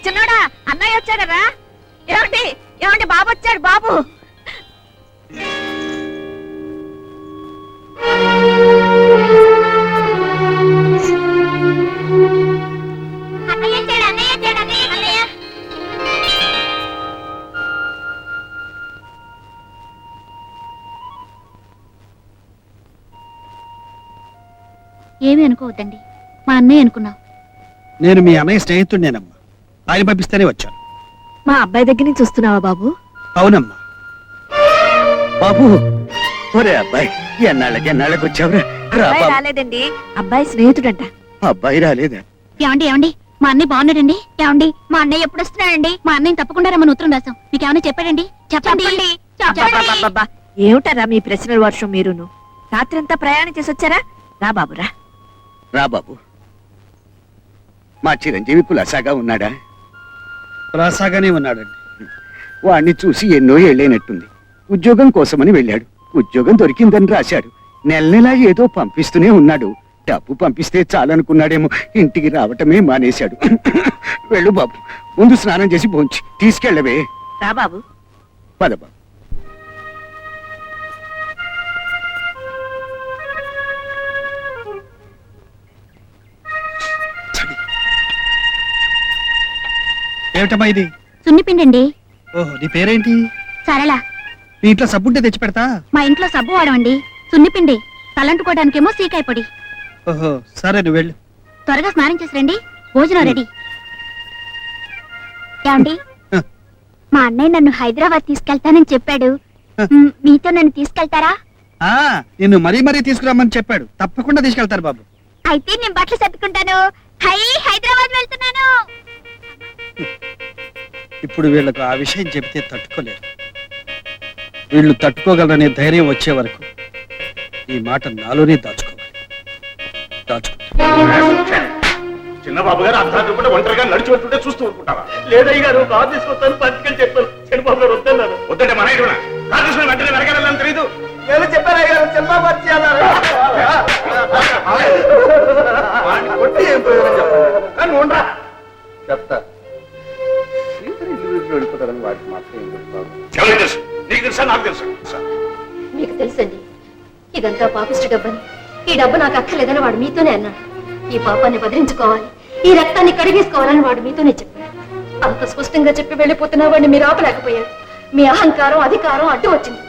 చిన్నోడా అన్నయ్య వచ్చాడరా. ఏమండి ఏమండి బాబు వచ్చాడు బాబు. ఏమీ అనుకోవద్దండి, మా అన్నయ్య అనుకున్నావు. నేను మీ అన్నయ్య స్నేహితుడినేనమ్మా. ఆయన పంపిస్తేనే వచ్చాను. మా అబ్బాయి దగ్గర నుంచి వస్తున్నావా బాబు? అవునమ్మా. బాబు, ఒరే అబ్బాయి, ఎన్నాళ్ళకి వచ్చావురా? అబ్బాయి రాలేదండి, అబ్బాయి స్నేహితుడంట. అబ్బాయి రాలేదా? ఏమండి ఏమండి, మా అన్నయ్య బాగున్నాడండి. ఏమండి మా అన్నయ్య ఎప్పుడు వస్తున్నాడండి? మా అన్నయ్య తప్పకుండా రమ్మని ఉత్తరం రాసాం. మీకు ఏమైనా చెప్పాడండి? చెప్పండి. అబ్బబ్బబ్బబ్బా, ఏమిటారా మీ ప్రశ్నల వర్షం మీరును? రాత్రంతా ప్రయాణం చేసి వచ్చారా? రా బాబురా. రా బాబు. మా చిరంజీవి కులాసాగా ఉన్నాడా? రాసాగానే ఉన్నాడండి. వాణ్ణి చూసి ఎన్నో ఏళ్ళైనట్టుంది. ఉద్యోగం కోసమని వెళ్ళాడు. ఉద్యోగం దొరికిందని రాశాడు. నెల నెలా ఏదో పంపిస్తూనే ఉన్నాడు. డబ్బు పంపిస్తే చాలనుకున్నాడేమో, ఇంటికి రావటమే మానేశాడు. వెళ్ళు బాబు, ముందు స్నానం చేసి భోంచి తీసుకెళ్ళవే. రా బాబు. పద బాబు. ఏమిటమ్మా ఇది? సున్నిపిండండి. ఓహో, నీ పేరేంటి? సరళ. నీ ఇంట్లో సబ్బుంటే తెచ్చి పెడతా. మా ఇంట్లో సబ్బు వాడమండి, సున్నిపిండి. తలంటుకోవడానికేమో సీకాయ పొడి. ఓహో, సరే నువ్వు వెళ్ళు. త్వరగా స్నానం చేసి రండి, భోజనం రెడీ. ఏమండి, మా అన్నయ్య నన్ను హైదరాబాద్ తీసుకెళ్తానని చెప్పాడు. మీతో నన్ను తీసుకెళ్తారా? నిన్ను మరీ తీసుకురామని చెప్పాడు. తప్పకుండా తీసుకెళ్తారు బాబు. అయితే నేను బట్టలు సర్దుకుంటాను. హైదరాబాద్ వెళ్తున్నాను. ఇప్పుడు వీళ్ళకు ఆ విషయం చెబితే తట్టుకోలేరు. వీళ్ళు తట్టుకోగలరనే ధైర్యం వచ్చే వరకు ఈ మాట నాలోనే దాచుకోవాలి. చిన్నబాబు గారు అర్ధరాత్రి పూట ఒంటరిగా నడిచి వెళ్తుంటే చూస్తూ ఊరుకుంటారా? లేదయ్య గారు, కారు తీసుకొస్తాను, పట్టుకెళ్ళి చెప్పాను. చిన్నబాబు గారు వద్దన్నారు. వద్దంటే మన ఇటున్నా కారు తీసుకుని వెంటనే వెనకాలని తెలీదు. నేను చెప్పాను అయ్య గారు, చిన్నబాబు వచ్చి అన్నారు. వాడిని కొట్టి ఏం ప్రయోజనం చెప్పండి. కానీ ఉండరా చెప్తా. వెళ్ళిపోతారని వాటికి మాత్రం ఎవరికి తెలుసు? నీకు తెలుసా? నాకు తెలుసా? మీకు తెలుసండి, ఇదంతా పాపిష్టి డబ్బని. ఈ డబ్బు నాకు అక్కర్లేదని వాడు మీతోనే అన్నాడు. ఈ పాపాన్ని బదిలించుకోవాలి, ఈ రక్తాన్ని కడిగేసుకోవాలని వాడు మీతోనే చెప్పాడు. అంత స్పష్టంగా చెప్పి వెళ్ళిపోతున్నా వాడిని మీరు ఆపలేకపోయారు. మీ అహంకారం, అధికారం అడ్డు వచ్చింది.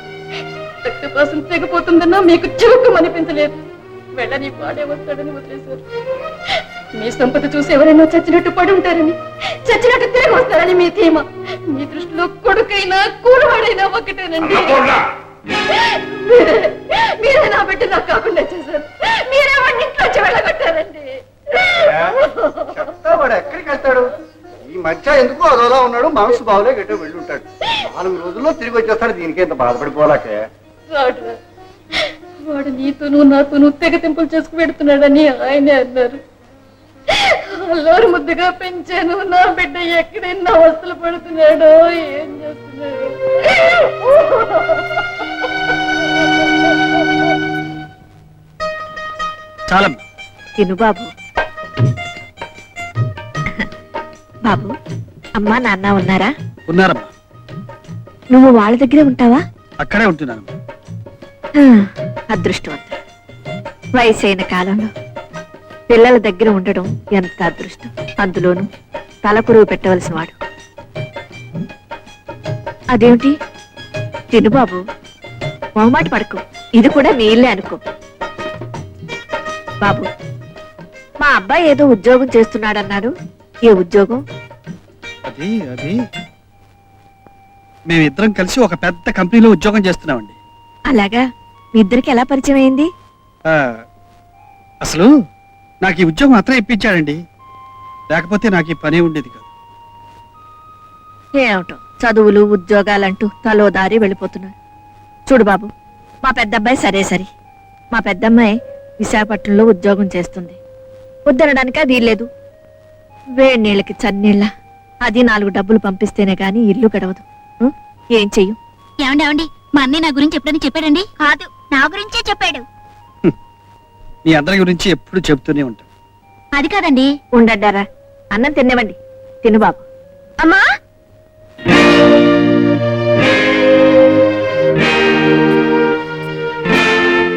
రక్త కోసం తెగిపోతుందన్నా మీకు చిరుకు అనిపించలేదు. వెళ్ళని వాడే వస్తాడని వదిలేశారు. మీ సంపద చూసి ఎవరైనా చచ్చినట్టు పడి ఉంటారని, చచ్చినట్టు తిరిగి వస్తారని మీ ధీమా. మీ దృష్టిలో కొడుకైనా కూడవాడైనా ఒకటేనండి. మీరే నా బిడ్డ నాకు కాకుండా చేశారు. మీరే వాడిని ఇంట్లో వెళ్ళగొట్టారండి. వాడు ఎక్కడికి వెళ్తాడు? ఈ మధ్య ఎందుకు అదోలా ఉన్నాడు. మనసు బావులే గట్టిగా వెళ్ళి ఉంటాడు. 4 రోజుల్లో తిరిగి వచ్చేస్తాడు. దీనికి ఎంత బాధపడిపోలాకే. వాడు నీతోనూ నాతోనూ తెగ తెంపులు చేసుకు పెడుతున్నాడని ఆయనే అన్నారు. అల్లారు ముద్దుగా పెంచాను. నా బిడ్డ ఎక్కడైనా అవస్థలు పడుతున్నాడో, ఏం చేస్తున్నాడు? చాలమ్మా. తిను బాబు. బాబు, అమ్మా నాన్న ఉన్నారా? ఉన్నారమ్మా. నువ్వు వాళ్ళ దగ్గరే ఉంటావా? అక్కడే ఉంటున్నాను. అదృష్టవంతుడు. వయసైన కాలంలో పిల్లల దగ్గర ఉండడం ఎంత అదృష్టం. అందులోనూ తలపురుగు పెట్టవలసిన వాడు. అదేమిటి? తిను బాబు, మొహమాట పడకు. ఇది కూడా నీ ఇల్లే అనుకో. బాబు, మా అబ్బాయి ఏదో ఉద్యోగం చేస్తున్నాడన్నాడు. ఏ ఉద్యోగం? అది మేమిద్దరం కలిసి ఒక పెద్ద కంపెనీలో ఉద్యోగం చేస్తున్నామండి. అలాగా? మీ ఇద్దరికి ఎలా పరిచయం అయింది? అసలు నాకు ఈ ఉద్యోగం అతనే ఇప్పించాడండి. లేకపోతే నాకు ఈ పనే ఉండేది కాదు. ఏమిటో చదువులు ఉద్యోగాలంటూ తలో దారి వెళ్ళిపోతున్నాడు. చూడు బాబు, మా పెద్దబ్బాయి సరే. మా పెద్దమ్మాయి విశాఖపట్నంలో ఉద్యోగం చేస్తుంది. వద్దనడానికి అది లేదు. వేడి నీళ్ళకి చన్నీళ్ళ, అది 4 డబ్బులు పంపిస్తేనే గాని ఇల్లు గడవదు. ఏం చెయ్యు? ఏమండి, మా అన్నయ్య నా గురించి ఎప్పుడని చెప్పాడండి? కాదు, నా గురించే చెప్పాడు. మీ అందరి గురించి ఎప్పుడు చెప్తూనే ఉంటాను. అది కాదండి. ఉండడ్డారా, అన్నం తినేవండి. తిను బాబు. అమ్మా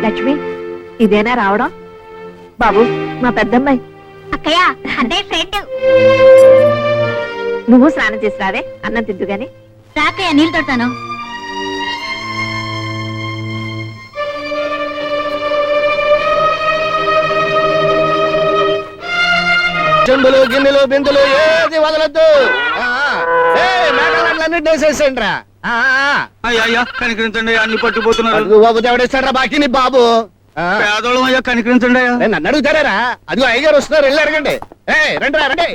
లక్ష్మి, ఇదేనా రావడం? బాబు, మా పెద్దమ్మాయి. అక్కయ్య అదే ఫ్రెండ్. నువ్వు స్నానం చేసి రావే, అన్నం తిద్దు గాని. రాకయ్య నీళ్ళు తొడతాను. చెంబులు గిన్నెలు బిందులు ఏది వదలొద్దు. మేఘాలన్నీ వేసేసండి రా. అయ్యా కనికరించండి, అన్ని పట్టుకుపోతున్నారు. ఎవడేస్తాడ్రా బాకీ నీ బాబు? పేదోళం అయ్యా, కనికరించండి అయ్యా. నేను నన్ను అడుగుతారా? అదిగో అయ్యగారు వస్తున్నారు, వెళ్ళి అడగండి. రండి రండి.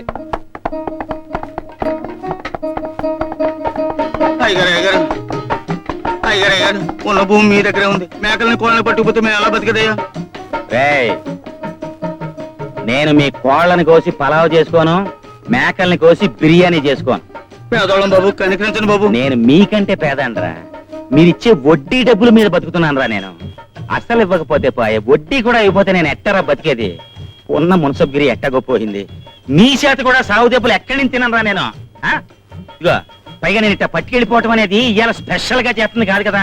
అయ్యగారు ఉన్న భూమి మీ దగ్గరే ఉంది. మేకల్ని కోళ్ళని పట్టుకుపోతే మేము ఎలా బతికదయ్యా? నేను మీ కోళ్ళని కోసి పలావ్ చేసుకోను, మేకల్ని కోసి బిర్యానీ చేసుకోను. పేదోళం బాబు, కనికరించండి బాబు. నేను మీకంటే పేదండ్రా. మీరిచ్చే వడ్డీ డబ్బుల మీద బతుకుతున్నానురా నేను. అసలు ఇవ్వకపోతే పోయే, వడ్డీ కూడా ఇవ్వకపోతే నేను ఎట్టరా బతికేది? ఉన్న మున్సబ్గిరి ఎట్టగొప్పోయింది. మీ చేత కూడా సాగు దెబ్బలు ఎక్కడి నుంచి తినరా నేను? ఇగో పైగా నేను ఇట్ట పట్టుకెళ్ళిపోవటం అనేది ఇవాళ స్పెషల్ గా చేస్తుంది కాదు కదా.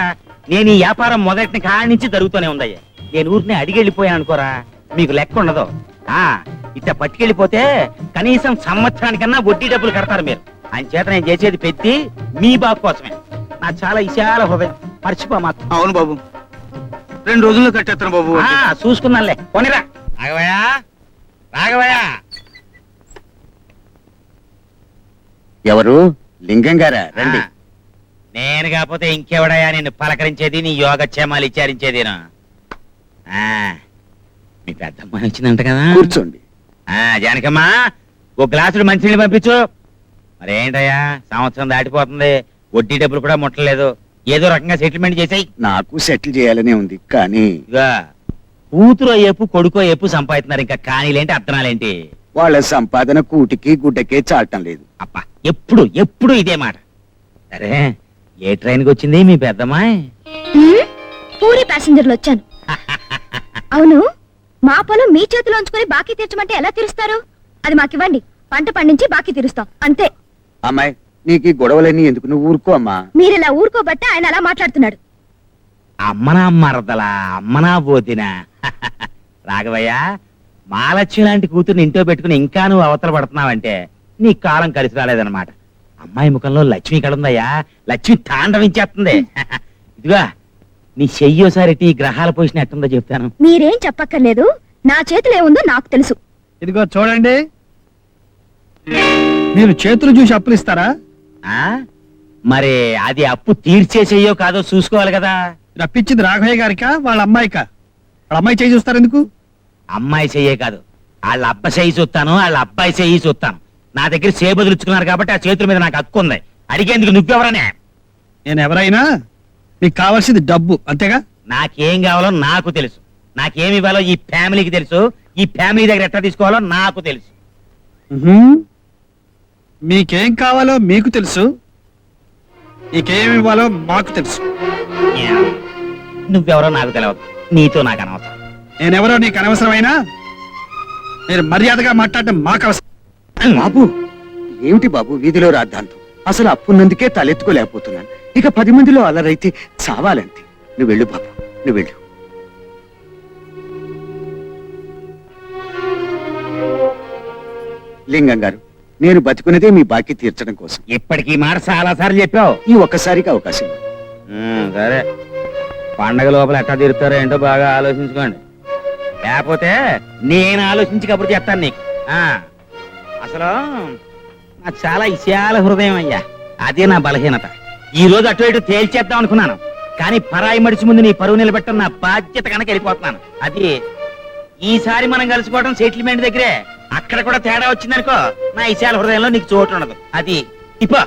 నేను ఈ వ్యాపారం మొదటి కాడి నుంచి జరుగుతూనే ఉందయ్యా. నేను ఊరిని అడిగెళ్ళిపోయాను అనుకోరా, మీకు లెక్క ఉండదు. ఇట్ట పట్టుకెళ్ళిపోతే కనీసం సంవత్సరానికన్నా వడ్డీ డబ్బులు కడతారు మీరు. ఆయన చేత నేను చేసేది పెట్టి మీ బాబు కోసమే. నాకు చాలా విశాల హృదయం, మర్చిపో మాకు. అవును బాబు, 2 రోజుల్లో కట్టేస్తాను బాబు. చూసుకున్నానులే, కొనిరా. రాఘవయ్యా, రాఘవయ్యా. ఎవరు? లింగం గారా? రండి. నేను కాకపోతే ఇంకెవడయా నిన్ను పలకరించేది, నీ యోగక్షేమాలు విచారించేది? మీ పెద్దమ్మ వచ్చిందంట కదా, కూర్చోండి. జానకమ్మా, ఓ గ్లాసుడు మంచినీళ్ళు పంపించు. మరేంటయ్యా, సంవత్సరం దాటిపోతుంది, వడ్డీ డబ్బులు కూడా ముట్టలేదు. ఏదో రకంగా సెటిల్మెంట్ చేసాయి. నాకు సెటిల్ చేయాలనే ఉంది, కానీ ఇగా కూతురు అయ్యేపు కొడుకు అయ్యేపు సంపాదిస్తున్నారు. ఇంకా కానీలేంటి అర్థనాలేంటి? వాళ్ళ సంపాదన కూటికి గుడ్డకే చాటం లేదు. అప్ప ఎప్పుడు ఎప్పుడు ఇదే మాట. సరే, ఏ ట్రైన్కి వచ్చింది మీ పెద్దమ్మాయి? పూరి ప్యాసింజర్లు వచ్చాను. అవును, మా పొలం మీ చేతిలో ఉంచుకొని బాకీ తీర్చమంటే ఎలా తీరుస్తారు? అది మాకివ్వండి, పంట పండించి బాకీ తీరుస్తాం అంతే. అమ్మాయి, నీకు ఈ గొడవలన్నీ ఎందుకు? నువ్వు ఊరుకో అమ్మా. మీరిలా ఊరుకోబట్టే ఆయన అలా మాట్లాడుతున్నాడు. అమ్మనా మరదలా, అమ్మనా పోతినా? రాఘవయ్య, మాలక్ష్మి లాంటి కూతుర్ని ఇంట్లో పెట్టుకుని ఇంకా నువ్వు అవతల పడుతున్నావంటే నీ కాలం కలిసి రాలేదన్నమాట. అమ్మాయి ముఖంలో లక్ష్మి కడుందయ్యా, లక్ష్మి తాండవించేస్తుంది. ఇదిగా నీ చెయ్యోసారి ఈ గ్రహాల పొజిషన్ ఎట్టుందో చెప్తాను. మీరేం చెప్పక్కర్లేదు, నా చేతిలో ఏముందో నాకు తెలుసు. ఇదిగో చూడండి, మీరు చేతులు చూసి అప్పులు ఇస్తారా? మరి అది అప్పు తీర్చేసేయో కాదో చూసుకోవాలి కదా. రప్పించింది రాఘవయ్య గారికా వాళ్ళ అమ్మాయికా? వాళ్ళ అమ్మాయి చేయి చూస్తారు ఎందుకు? అమ్మాయి చెయ్యే కాదు, వాళ్ళ అబ్బ చెయ్యి చూస్తాను, వాళ్ళ అబ్బాయి చెయ్యి చూస్తాను. నా దగ్గర చేబదులుచుకున్నారు కాబట్టి ఆ చేతుల మీద నాకు హక్కు ఉంది. అడిగేందుకు నువ్వెవరనే? నేను ఎవరైనా మీకు కావాల్సింది డబ్బు, అంతేగా? నాకేం కావాలో నాకు తెలుసు, నాకేమి ఇవ్వాలో ఈ ఫ్యామిలీకి తెలుసు, ఈ ఫ్యామిలీ దగ్గర ఎట్లా తీసుకోవాలో నాకు తెలుసు. మీకేం కావాలో మీకు తెలుసు, నీకేమి ఇవ్వాలో మాకు తెలుసు. నువ్వెవరో నాకు తెలియదు, నీతో నాకు అనవసరం. నేనెవరో నీకు అనవసరమైనా మీరు మర్యాదగా మాట్లాడటం మాకు అవసరం. బాబు, ఏమిటి బాబు వీధిలో రాద్దాంతం? అసలు అప్పున్నందుకే తలెత్తుకోలేకపోతున్నాను. ఇక 10 మందిలో అలరైతే చావాలంతే. నువ్వు వెళ్ళు బాబు, నువ్వు వెళ్ళు. లింగం గారు, నేను బతుకున్నదే మీ బాకీ తీర్చడం కోసం. ఇప్పటికీ మాట చాలా సార్లు చెప్పావు. ఈ ఒక్కసారికి అవకాశం ఇవ్వండి. సరే, పండగ లోపల ఎట్లా తీరుతారో ఏంటో బాగా ఆలోచించుకోండి. లేకపోతే నేను ఆలోచించి కబురు చెప్తాను నీకు. అసలు నాకు చాలా విశాల హృదయం అయ్యా, అదే నా బలహీనత. ఈ రోజు అటు ఇటు తేల్చేద్దాం అనుకున్నాను, కానీ పరాయి మడిచి ముందు నీ పరువు నిలబెట్టడం నా బాధ్యత కనుక వెళ్ళిపోతున్నాను. అది ఈసారి మనం కలుసుకోవడం సెటిల్మెంట్ దగ్గరే. అక్కడ కూడా తేడా వచ్చిందనుకో, నా విశాల హృదయంలో నీకు చోటు ఉండదు. అది ఇప్ప